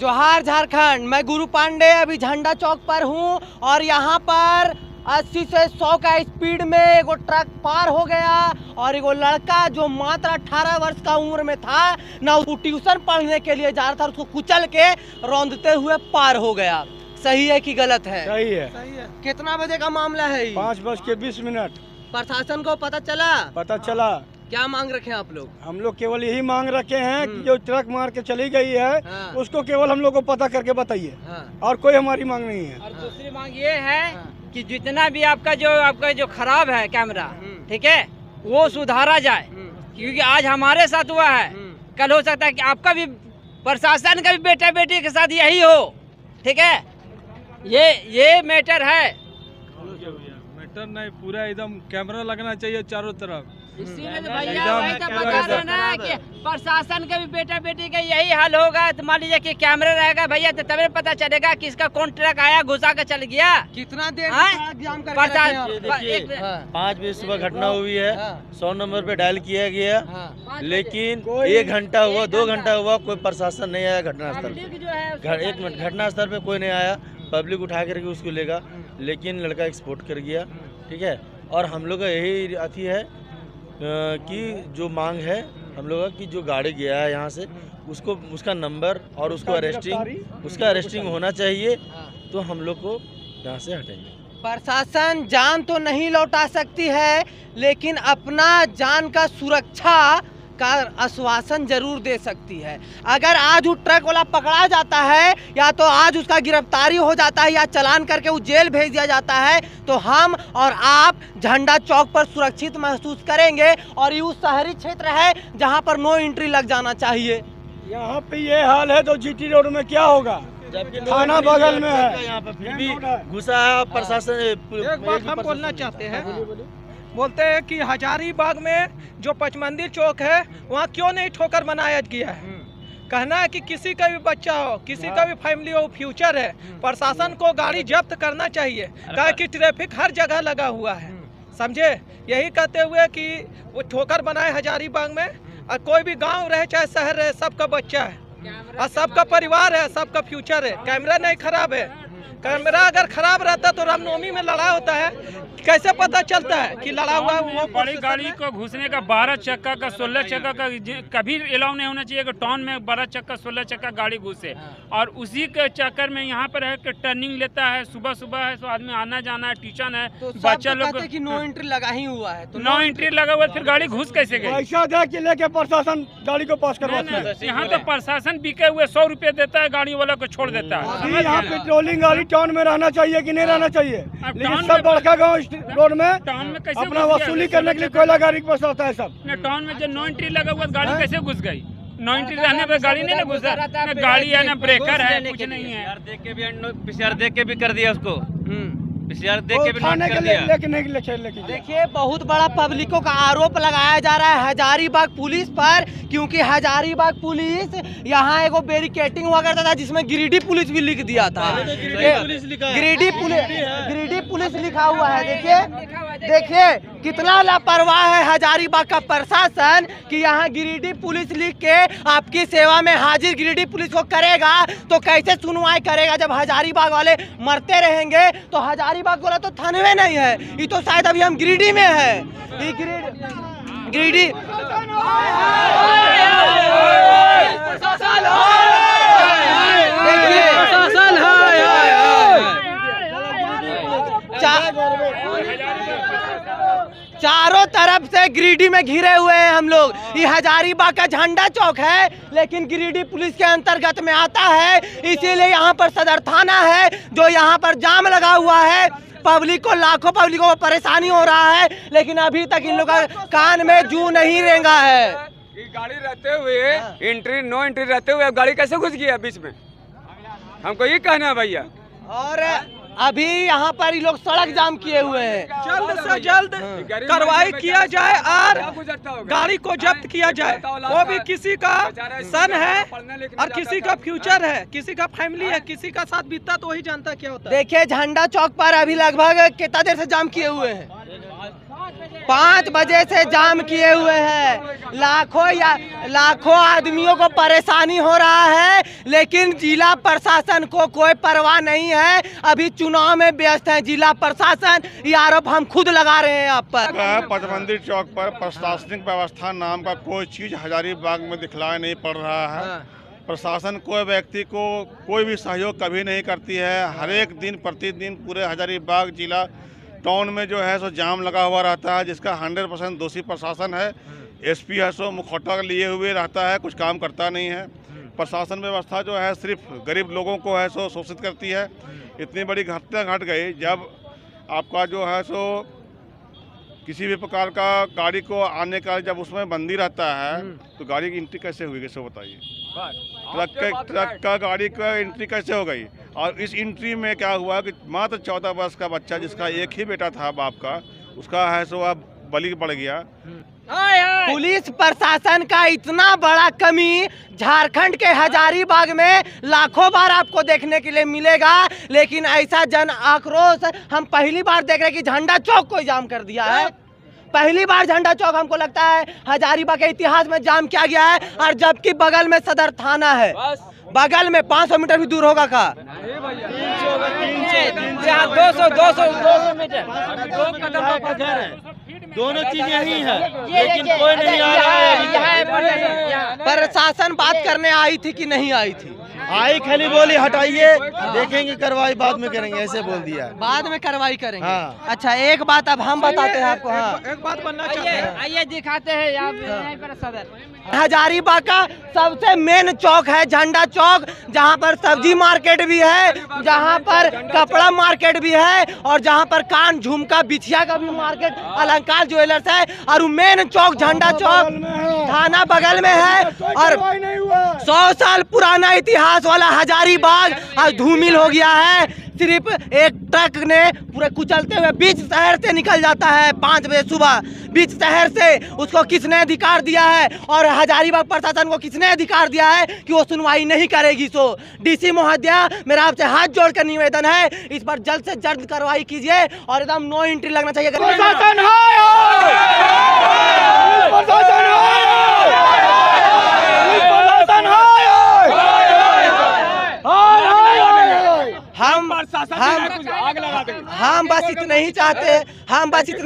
जोहार झारखंड, मैं गुरु पांडे अभी झंडा चौक पर हूँ और यहाँ पर 80 से 100 का स्पीड में एगो ट्रक पार हो गया और एगो लड़का जो मात्र 18 वर्ष का उम्र में था ना, वो ट्यूशन पढ़ने के लिए जा रहा था, उसको कुचल के रौंदते हुए पार हो गया। सही है कि गलत है? सही है। कितना बजे का मामला है? 5:20। प्रशासन को पता चला? पता चला। क्या मांग रखे हैं आप लोग? हम लोग केवल यही मांग रखे हैं कि जो ट्रक मार के चली गई है उसको केवल हम लोग को पता करके बताइए, और कोई हमारी मांग नहीं है। और दूसरी मांग ये है कि जितना भी आपका जो खराब है कैमरा, ठीक है, वो सुधारा जाए, क्योंकि आज हमारे साथ हुआ है, कल हो सकता है कि आपका भी, प्रशासन का भी बेटा बेटी के साथ यही हो। ठीक है, ये मैटर है। मैटर नहीं, पूरा एकदम कैमरा लगना चाहिए चारों तरफ। इसीलिए तो भैया वही तो बता रहे ना कि प्रशासन के भी बेटा बेटी का यही हाल होगा। तो मान लीजिए कि कैमरा रहेगा भैया, तो तभी पता चलेगा किसका कौन ट्रक आया घुसा के चल गया। कितना देर जाम कर 5 बजे सुबह घटना हुई है, 100 नंबर पे डायल किया गया, लेकिन 1 घंटा हुआ, 2 घंटा हुआ, कोई प्रशासन नहीं आया घटनास्थल पे। 1 मिनट, घटनास्थल पे कोई नहीं आया, पब्लिक उठा करके उसको लेगा, लेकिन लड़का एक्सपोर्ट कर गया। ठीक है, और हम लोग का यही अथी है कि जो मांग है हम लोग की, जो गाड़ी गया है यहाँ से, उसको, उसका नंबर और उसका अरेस्टिंग होना चाहिए, तो हम लोग को यहाँ से हटेंगे। प्रशासन जान तो नहीं लौटा सकती है, लेकिन अपना जान का सुरक्षा का आश्वासन जरूर दे सकती है। अगर आज वो ट्रक वाला पकड़ा जाता है, या तो आज उसका गिरफ्तारी हो जाता है, या चालान करके वो जेल भेज दिया जाता है, तो हम और आप झंडा चौक पर सुरक्षित महसूस करेंगे। और ये शहरी क्षेत्र है जहां पर नो एंट्री लग जाना चाहिए। यहाँ पे ये हाल है तो जीटी रोड में क्या होगा? थाना बगल में है, यहाँ पे फिर भी घुसा है प्रशासन। एक बात हम बोलना चाहते हैं, बोलते हैं कि हजारीबाग में जो पचमंदिर चौक है, वहाँ क्यों नहीं ठोकर बनाया गया है? कहना है कि किसी का भी बच्चा हो, किसी का भी फैमिली हो, फ्यूचर है, प्रशासन को गाड़ी जब्त करना चाहिए, क्या कि ट्रैफिक हर जगह लगा हुआ है। समझे? यही कहते हुए कि वो ठोकर बनाए हजारीबाग में, और कोई भी गांव रहे चाहे शहर रहे, सबका बच्चा है और सबका परिवार है, सबका फ्यूचर है। कैमरा नहीं खराब है, कैमरा अगर खराब रहता तो रामनवमी में लड़ा होता है, कैसे पता चलता है कि लड़ा हुआ है? वो बड़ी गाड़ी को घुसने का 12 चक्का का 16 चक्का का कभी अलाउ नहीं होना चाहिए कि टाउन में 12 चक्का 16 चक्का गाड़ी घुसे। और उसी के चक्कर में यहाँ पर है कि टर्निंग लेता है, सुबह सुबह है, तो आदमी आना जाना है, ट्यूशन है, तो बच्चा लोग कि नो एंट्री लगा ही हुआ है, तो नो एंट्री लगा हुआ, फिर गाड़ी घुस कैसे गई? पैसा दे के लेके प्रशासन गाड़ी को पास करवाता है। यहाँ तो प्रशासन बिके हुए 100 रुपये देता है, गाड़ी वाला को छोड़ देता है। यहाँ पेट्रोलिंग गाड़ी टाउन में रहना चाहिए कि नहीं रहना चाहिए? लेकिन सब बड़का गाँव रोड में अपना वसूली करने के लिए कोयला गाड़ी के पास आता है सब। टाउन में जो नो एंट्री लगा हुआ, गाड़ी कैसे घुस गई? नो एंट्री रहने पे गाड़ी नहीं ना घुसा, ना गाड़ी है ना ब्रेकर है, कुछ नहीं है। पीसीआर देख के भी कर दिया उसको, पीसीआर देख के भी नोट कर दिया। लेकिन देखिए, बहुत बड़ा पब्लिकों का आरोप लगाया जा रहा है हजारीबाग पुलिस पर, क्योंकि हजारीबाग पुलिस यहाँ एगो बैरिकेटिंग हुआ करता था जिसमें गिरिडीह पुलिस भी लिख दिया था। गिरिडीह पुलिस लिखा हुआ है। देखिए कितना लापरवाह है हजारीबाग का प्रशासन कि यहाँ गिरिडीह पुलिस लिख के आपकी सेवा में हाजिर गिरिडीह पुलिस को करेगा, तो कैसे सुनवाई करेगा? जब हजारीबाग वाले मरते रहेंगे तो हजारीबाग वाला तो थाने में नहीं है, ये तो शायद अभी हम गिरिडीह में है। ये गिरिडीह चारों तरफ से गिरिडीह में घिरे हुए हैं हम लोग। ये हजारीबाग का झंडा चौक है, लेकिन गिरिडीह पुलिस के अंतर्गत में आता है, इसीलिए यहाँ पर सदर थाना है, जो यहाँ पर जाम लगा हुआ है। पब्लिक को, लाखों पब्लिक को परेशानी हो रहा है, लेकिन अभी तक इन लोगों का कान में जू नहीं रेंगा है। गाड़ी रहते हुए नो एंट्री रहते हुए गाड़ी कैसे घुस गया बीच में? हमको ये कहना है भैया। और अभी यहाँ पर ये लोग सड़क जाम किए हुए हैं। जल्द से जल्द कार्रवाई किया जाए और गाड़ी को जब्त किया जाए। वो भी किसी का सन है और किसी का फ्यूचर है, किसी का फैमिली है, किसी का साथ बीतता तो वही जानता क्या होता है। देखिए झंडा चौक पर अभी लगभग कितना देर से जाम किए हुए हैं? 5 बजे से जाम किए हुए हैं। लाखों आदमियों को परेशानी हो रहा है, लेकिन जिला प्रशासन को कोई परवाह नहीं है। अभी चुनाव में व्यस्त है जिला प्रशासन, ये आरोप हम खुद लगा रहे हैं यहाँ पर। पचमंदिर चौक पर प्रशासनिक व्यवस्था नाम का कोई चीज हजारीबाग में दिखलाई नहीं पड़ रहा है। प्रशासन कोई व्यक्ति को कोई भी सहयोग कभी नहीं करती है। हर एक दिन प्रतिदिन पूरे हजारीबाग जिला टाउन में जो है सो जाम लगा हुआ रहता है, जिसका 100% दोषी प्रशासन है। एसपी है सो मुखौटा लिए हुए रहता है, कुछ काम करता नहीं है। प्रशासन व्यवस्था जो है सिर्फ गरीब लोगों को है सो शोषित करती है। इतनी बड़ी घटना घट गई जब आपका जो है सो किसी भी प्रकार का गाड़ी को आने का जब उसमें बंदी रहता है तो गाड़ी की एंट्री कैसे हुई, कैसे बताइए। ट्रक का गाड़ी का एंट्री कैसे हो गई। और इस एंट्री में क्या हुआ कि मात्र 14 वर्ष का बच्चा, जिसका एक ही बेटा था बाप का, उसका है सो अब बलि पड़ गया। पुलिस प्रशासन का इतना बड़ा कमी झारखंड के हजारीबाग में लाखों बार आपको देखने के लिए मिलेगा, लेकिन ऐसा जन आक्रोश हम पहली बार देख रहे हैं कि झंडा चौक को जाम कर दिया है। पहली बार झंडा चौक हमको लगता है हजारीबाग के इतिहास में जाम किया गया है, और जबकि बगल में सदर थाना है, बगल में 500 मीटर भी दूर होगा का 200 मीटर दोनों चीजें यही है, लेकिन कोई नहीं आ रहा है। प्रशासन बात करने आई थी कि नहीं आई थी? आई, खाली बोली हटाइए, देखेंगे कार्रवाई बाद में करेंगे, ऐसे बोल दिया। बाद में कार्रवाई करेंगे। हाँ। अच्छा, एक बात अब हम बताते हैं आपको। हाँ, एक बात बनना चाहते हैं, आइए दिखाते हैं यहाँ पर सदर हजारीबाग का सबसे मेन चौक है झंडा चौक, जहाँ पर सब्जी मार्केट भी है, जहाँ पर कपड़ा मार्केट भी है, और जहाँ पर कान झुमका बिछिया का भी मार्केट अलंकार ज्वेलर्स है। और मेन चौक झंडा चौक थाना बगल में है, और 100 साल पुराना इतिहास वाला हजारीबाग आज धूमिल हो गया है। सिर्फ एक ट्रक ने पूरे कुचलते हुए बीच शहर से निकल जाता है 5 बजे सुबह। बीच शहर से उसको किसने अधिकार दिया है, और हजारीबाग प्रशासन को किसने अधिकार दिया है कि वो सुनवाई नहीं करेगी? सो डीसी महोदया, मेरा आपसे हाथ जोड़कर निवेदन है, इस पर जल्द से जल्द कार्रवाई कीजिए और एकदम नो एंट्री लगना चाहिए। हम बस इतना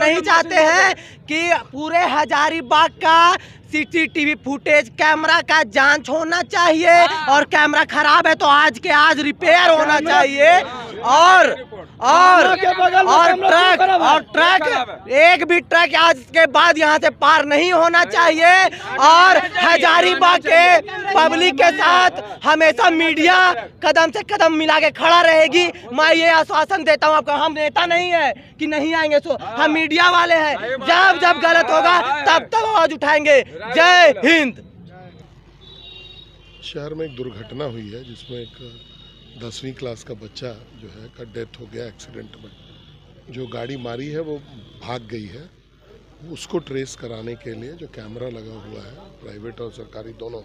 ही चाहते हैं कि पूरे हजारीबाग का सीसीटीवी फुटेज कैमरा का जांच होना चाहिए, और कैमरा खराब है तो आज के आज रिपेयर होना चाहिए। और ट्रक एक भी ट्रक आज के बाद यहाँ से पार नहीं होना चाहिए। और हजारीबाग के पब्लिक के साथ हमेशा मीडिया कदम से कदम मिला के खड़ा रहेगी। मैं ये आश्वासन देता हूँ आपको, हम नेता नहीं है कि नहीं आएंगे, सो हम मीडिया वाले हैं। जब जब गलत होगा तब तब आवाज उठाएंगे। जय हिंद। शहर में एक दुर्घटना हुई है जिसमें एक 10वीं क्लास का बच्चा जो है का डेथ हो गया एक्सीडेंट में। जो गाड़ी मारी है वो भाग गई है, उसको ट्रेस कराने के लिए जो कैमरा लगा हुआ है प्राइवेट और सरकारी दोनों,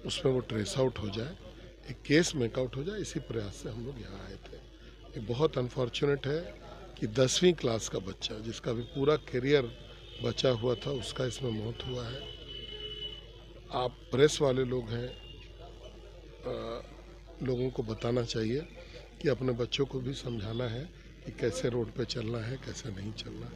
उसमें वो ट्रेस आउट हो जाए, एक केस मेकआउट हो जाए, इसी प्रयास से हम लोग यहाँ आए थे। एक बहुत अनफॉर्चुनेट है कि 10वीं क्लास का बच्चा जिसका भी पूरा करियर बचा हुआ था, उसका इसमें मौत हुआ है। आप प्रेस वाले लोग हैं, लोगों को बताना चाहिए कि अपने बच्चों को भी समझाना है कि कैसे रोड पे चलना है, कैसे नहीं चलना।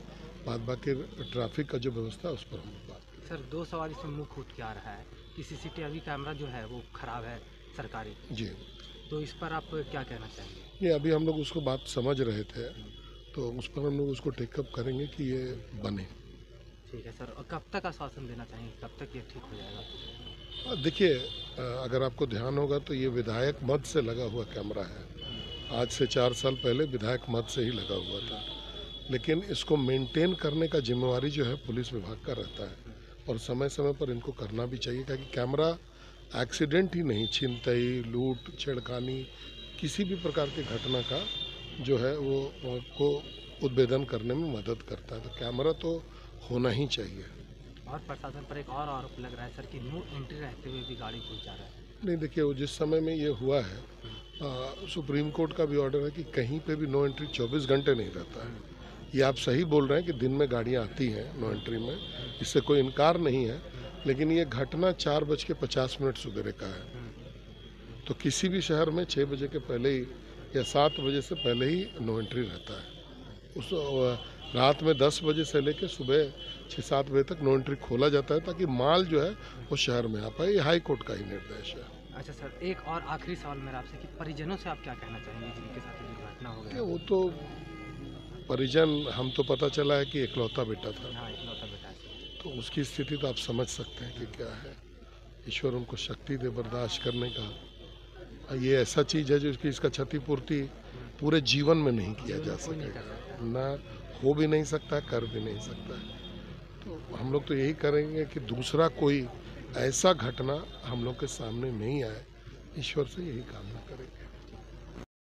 बाद बाकी ट्रैफिक का जो व्यवस्था है उस पर हम बात करें। सर, 2 सवारी से मुँह फूट के आ रहा है कि सीसीटीवी कैमरा जो है वो खराब है सरकारी जी, तो इस पर आप क्या कहना चाहेंगे? ये अभी हम लोग उसको बात समझ रहे थे, तो उस पर हम लोग उसको टेकअप करेंगे कि ये बने। ठीक है सर, और कब तक आश्वासन देना चाहिए, कब तक ये ठीक हो जाएगा? देखिए, अगर आपको ध्यान होगा तो ये विधायक मद से लगा हुआ कैमरा है। आज से 4 साल पहले विधायक मद से ही लगा हुआ था, लेकिन इसको मेंटेन करने का जिम्मेवारी जो है पुलिस विभाग का रहता है, और समय समय पर इनको करना भी चाहिए, क्योंकि कैमरा एक्सीडेंट ही नहीं, छिनतई, लूट, छेड़खानी, किसी भी प्रकार की घटना का जो है वो को उद्भेदन करने में मदद करता है। तो कैमरा तो होना ही चाहिए। और प्रशासन पर एक और आरोप लग रहा है सर कि नो एंट्री रहते हुए भी गाड़ी घुस जा रहा है। नहीं, देखिए, वो जिस समय में ये हुआ है सुप्रीम कोर्ट का भी ऑर्डर है कि कहीं पे भी नो एंट्री 24 घंटे नहीं रहता है। ये आप सही बोल रहे हैं कि दिन में गाड़ियाँ आती हैं नो एंट्री में, इससे कोई इनकार नहीं है, लेकिन ये घटना 4:50 सवेरे का है। तो किसी भी शहर में 6 बजे के पहले ही या 7 बजे से पहले ही नो एंट्री रहता है। उस रात में 10 बजे से लेकर सुबह 6-7 बजे तक नो एंट्री खोला जाता है ताकि माल जो है वो शहर में आ पाए। ये हाई कोर्ट का ही निर्देश है। अच्छा सर, एक और आखिरी सवाल मेरा आपसे कि परिजनों से आप क्या कहना चाहेंगे जिनके साथ ये घटना हो गया? वो तो परिजन, हम तो पता चला है कि इकलौता बेटा था। हाँ, इकलौता बेटा है। तो उसकी स्थिति तो आप समझ सकते हैं कि क्या है। ईश्वर उनको शक्ति दे बर्दाश्त करने का। ये ऐसा चीज़ है जो इसका क्षतिपूर्ति पूरे जीवन में नहीं किया जा सकेगा, ना हो भी नहीं सकता, कर भी नहीं सकता। तो हम लोग तो यही करेंगे कि दूसरा कोई ऐसा घटना हम लोग के सामने नहीं आए, ईश्वर से यही कामना करेंगे।